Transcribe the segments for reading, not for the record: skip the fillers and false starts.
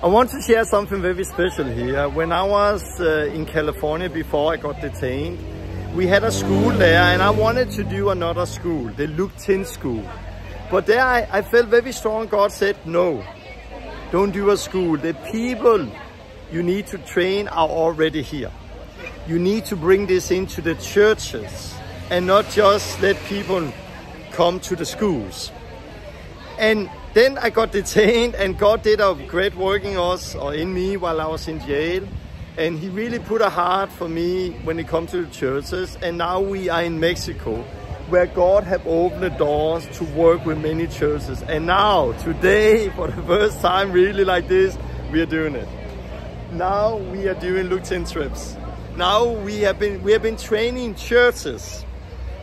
I want to share something very special here. When I was in California before I got detained, we had a school there and I wanted to do another school, the Luke 10 school. But there I felt very strong. God said, no, don't do a school. The people you need to train are already here. You need to bring this into the churches and not just let people come to the schools. And then I got detained and God did a great work in us or in me while I was in jail. And he really put a heart for me when it comes to the churches. And now we are in Mexico, where God have opened the doors to work with many churches. And now, today, for the first time really like this, we are doing it. Now we are doing Luke 10 trips. Now we have been training churches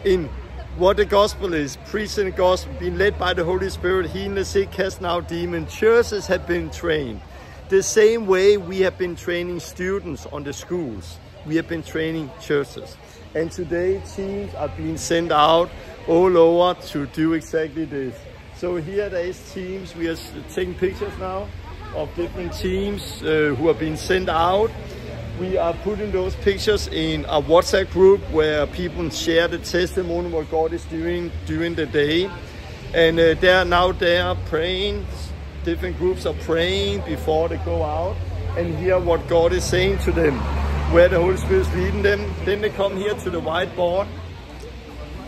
in what the gospel is, preaching the gospel, being led by the Holy Spirit, healing the sick, casting out demons. Churches have been trained. The same way we have been training students on the schools, we have been training churches. And today teams are being sent out all over to do exactly this. So here there is teams, we are taking pictures now of different teams who are being sent out. We are putting those pictures in a WhatsApp group where people share the testimony what God is doing during the day. And they are praying. Different groups are praying before they go out and hear what God is saying to them, where the Holy Spirit is leading them. Then they come here to the whiteboard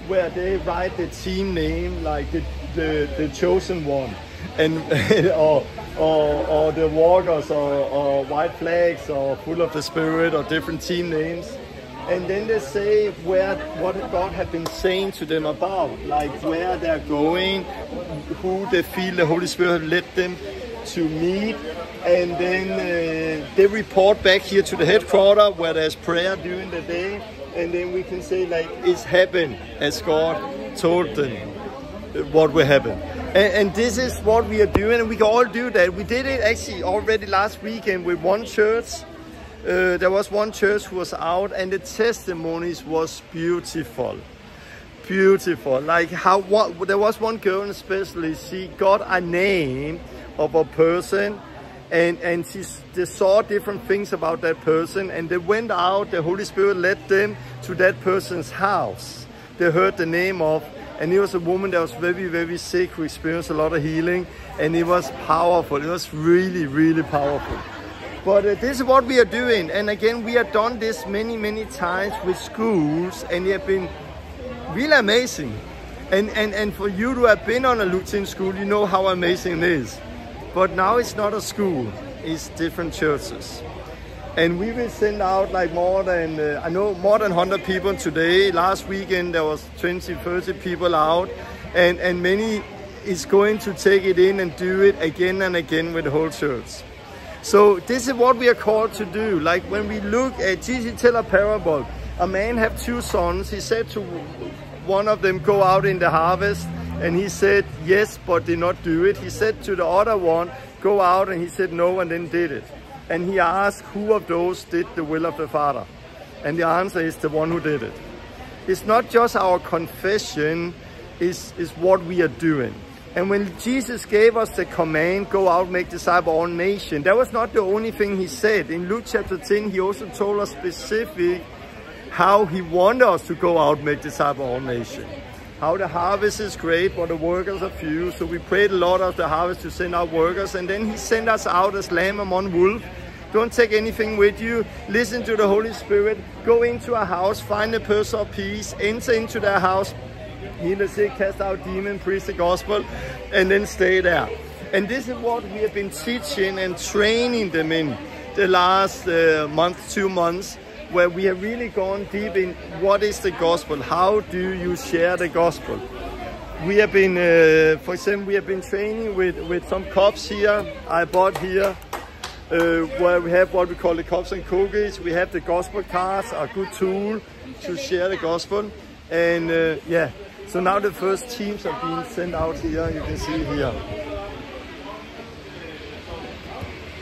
where they write the team name, like the chosen one, and or the walkers, or white flags, or full of the Spirit, or different team names. And then they say what God has been saying to them about, like where they're going, who they feel the Holy Spirit led them to meet. And then they report back here to the headquarters where there's prayer during the day. And then we can say like it's happened as God told them what will happen. And this is what we are doing, and we can all do that. We did it actually already last weekend with one church. There was one church who was out, and the testimonies was beautiful. Beautiful. Like there was one girl especially, she got a name of a person, and they saw different things about that person, and they went out, the Holy Spirit led them to that person's house. They heard the name of, and it was a woman that was very, very sick, who experienced a lot of healing, and it was powerful. It was really, really powerful. But this is what we are doing. And again, we have done this many, many times with schools, and they have been really amazing. And for you to have been on a Luke 10 school, you know how amazing it is. But now it's not a school, it's different churches. And we will send out like more than 100 people today. Last weekend there was 20, 30 people out, and many is going to take it in and do it again and again with the whole church. So this is what we are called to do. Like when we look at Jesus tell a parable, a man had 2 sons. He said to one of them, go out in the harvest, and he said yes, but did not do it. He said to the other one, go out, and he said no, and then did it. And he asked, who of those did the will of the Father? And the answer is the one who did it. It's not just our confession, it's what we are doing. And when Jesus gave us the command, go out, make disciples of all nations, that was not the only thing he said. In Luke chapter 10, he also told us specific how he wanted us to go out, make disciples of all nations. How the harvest is great, but the workers are few. So we prayed a lot of the harvest to send out workers. And then he sent us out as lamb among wolves. Don't take anything with you. Listen to the Holy Spirit. Go into a house, find a person of peace, enter into their house, heal the sick, cast out demons, preach the gospel, and then stay there. And this is what we have been teaching and training them in the last month, 2 months, where we have really gone deep in what is the gospel, how do you share the gospel. We have been, for example, we have been training with some cups here, I bought here, where we have what we call the cups and cookies. We have the gospel cards, a good tool to share the gospel. And yeah, so now the first teams are being sent out here, you can see here.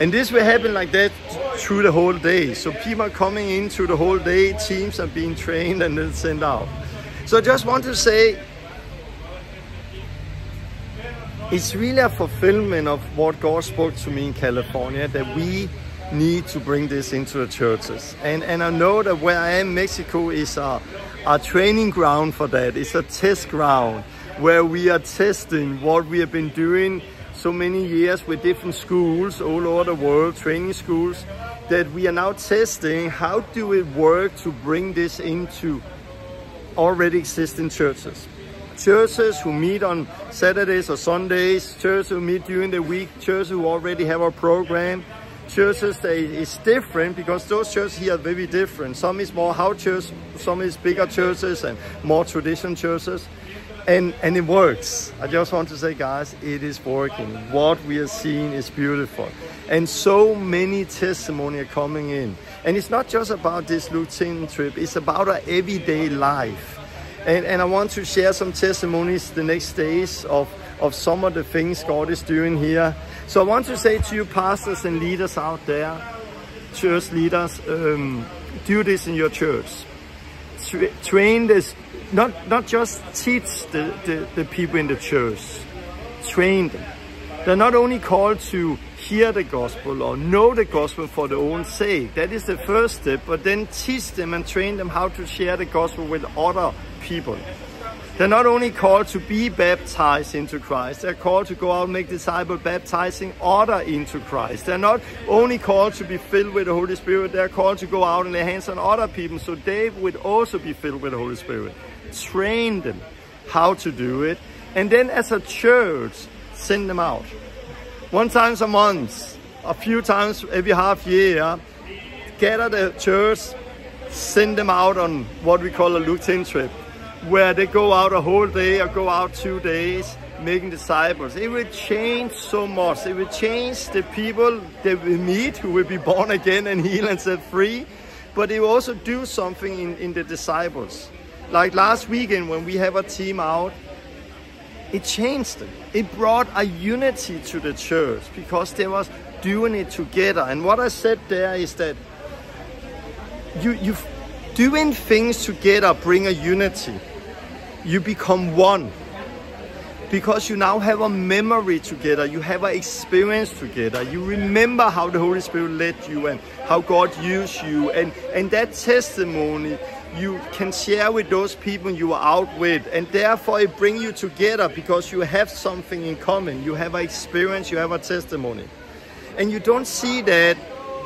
And this will happen like that through the whole day. So people are coming in through the whole day, teams are being trained and then sent out. So I just want to say, it's really a fulfillment of what God spoke to me in California, that we need to bring this into the churches. And I know that where I am, Mexico is a training ground for that. It's a test ground where we are testing what we have been doing so many years with different schools all over the world, training schools, that we are now testing how do it work to bring this into already existing churches. Churches who meet on Saturdays or Sundays, churches who meet during the week, churches who already have a program, churches that is different, because those churches here are very different. Some is more house church, some is bigger churches and more traditional churches. And it works. I just want to say, guys, it is working. What we are seeing is beautiful. And so many testimonies are coming in. And it's not just about this Lutheran trip, it's about our everyday life. And I want to share some testimonies the next days of some of the things God is doing here. So I want to say to you pastors and leaders out there, church leaders, do this in your church. Train this. Not just teach the people in the church, train them. They're not only called to hear the gospel or know the gospel for their own sake. That is the first step, but then teach them and train them how to share the gospel with other people. They're not only called to be baptized into Christ, they're called to go out and make disciples, baptizing others into Christ. They're not only called to be filled with the Holy Spirit, they're called to go out and lay hands on other people so they would also be filled with the Holy Spirit. Train them how to do it, and then as a church, send them out. One time a month, a few times every half year, gather the church, send them out on what we call a Lutheran trip, where they go out a whole day or go out 2 days making disciples. It will change so much. It will change the people that we meet who will be born again and healed and set free, but it will also do something in the disciples. Like last weekend when we have a team out, it changed them. It brought a unity to the church because they was doing it together. And what I said there is that you doing things together bring a unity. You become one because you now have a memory together. You have an experience together. You remember how the Holy Spirit led you and how God used you. And that testimony you can share with those people you are out with, and therefore it brings you together because you have something in common. You have an experience, you have a testimony. And you don't see that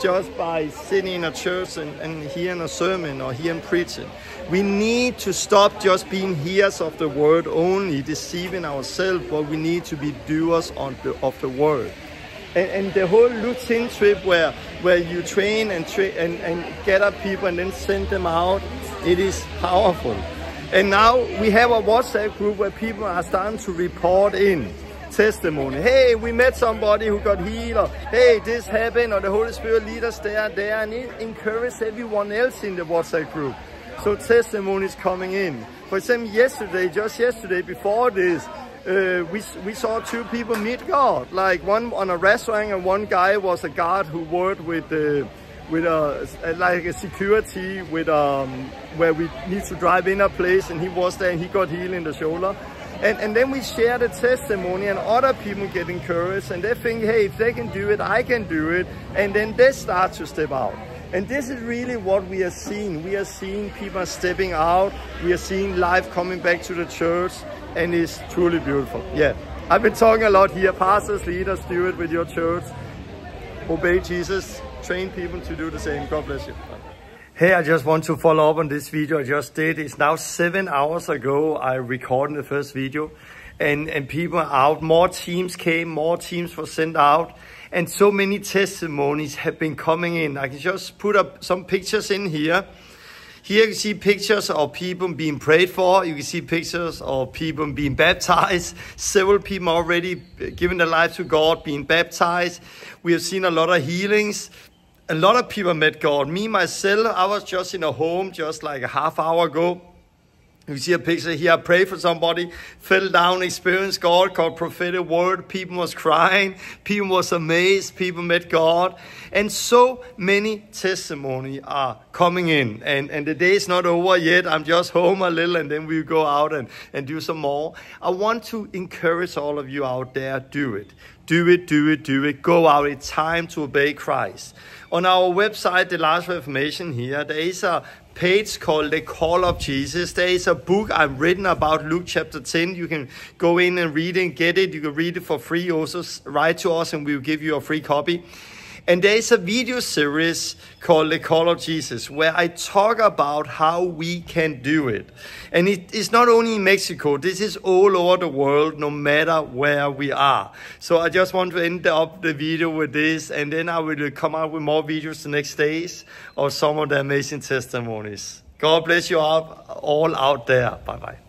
just by sitting in a church and hearing a sermon or hearing preaching. We need to stop just being hearers of the word only, deceiving ourselves, but we need to be doers of the word. And the whole Lutheran trip where you train and gather people and then send them out, it is powerful. And now we have a WhatsApp group where people are starting to report in testimony. Hey, we met somebody who got healed, or hey, this happened, or the Holy Spirit lead us there, and it encourages everyone else in the WhatsApp group. So testimonies coming in. For example, just yesterday before this, we saw 2 people meet God. Like one on a restaurant, and one guy was a guard who worked with like a security where we need to drive in a place, and he was there and he got healed in the shoulder. And then we share the testimony, and other people get encouraged, and they think, hey, if they can do it, I can do it. And then they start to step out. And this is really what we are seeing. We are seeing people stepping out. We are seeing life coming back to the church, and it's truly beautiful. Yeah, I've been talking a lot here. Pastors, leaders, do it with your church. Obey Jesus. Train people to do the same. God bless you. Hey, I just want to follow up on this video I just did. It's now 7 hours ago I recorded the first video, and people are out. More teams came, more teams were sent out, and so many testimonies have been coming in. I can just put up some pictures in here. Here you can see pictures of people being prayed for. You can see pictures of people being baptized. Several people already given their life to God, being baptized. We have seen a lot of healings. A lot of people met God. Me, myself, I was just in a home just like a half hour ago. You see a picture here, I prayed for somebody, fell down, experienced God, got prophetic word, people was crying, people was amazed, people met God. And so many testimonies are coming in. And the day is not over yet, I'm just home a little and then we'll go out and do some more. I want to encourage all of you out there, do it. Do it, do it, do it. Go out, it's time to obey Christ. On our website, The Last Reformation here, there is a page called The Call of Jesus. There is a book I've written about Luke chapter 10. You can go in and read it and get it. You can read it for free. Also write to us and we'll give you a free copy. And there is a video series called The Call of Jesus where I talk about how we can do it. And it is not only in Mexico, this is all over the world, no matter where we are. So I just want to end up the video with this, and then I will come out with more videos the next days of some of the amazing testimonies. God bless you all out there. Bye-bye.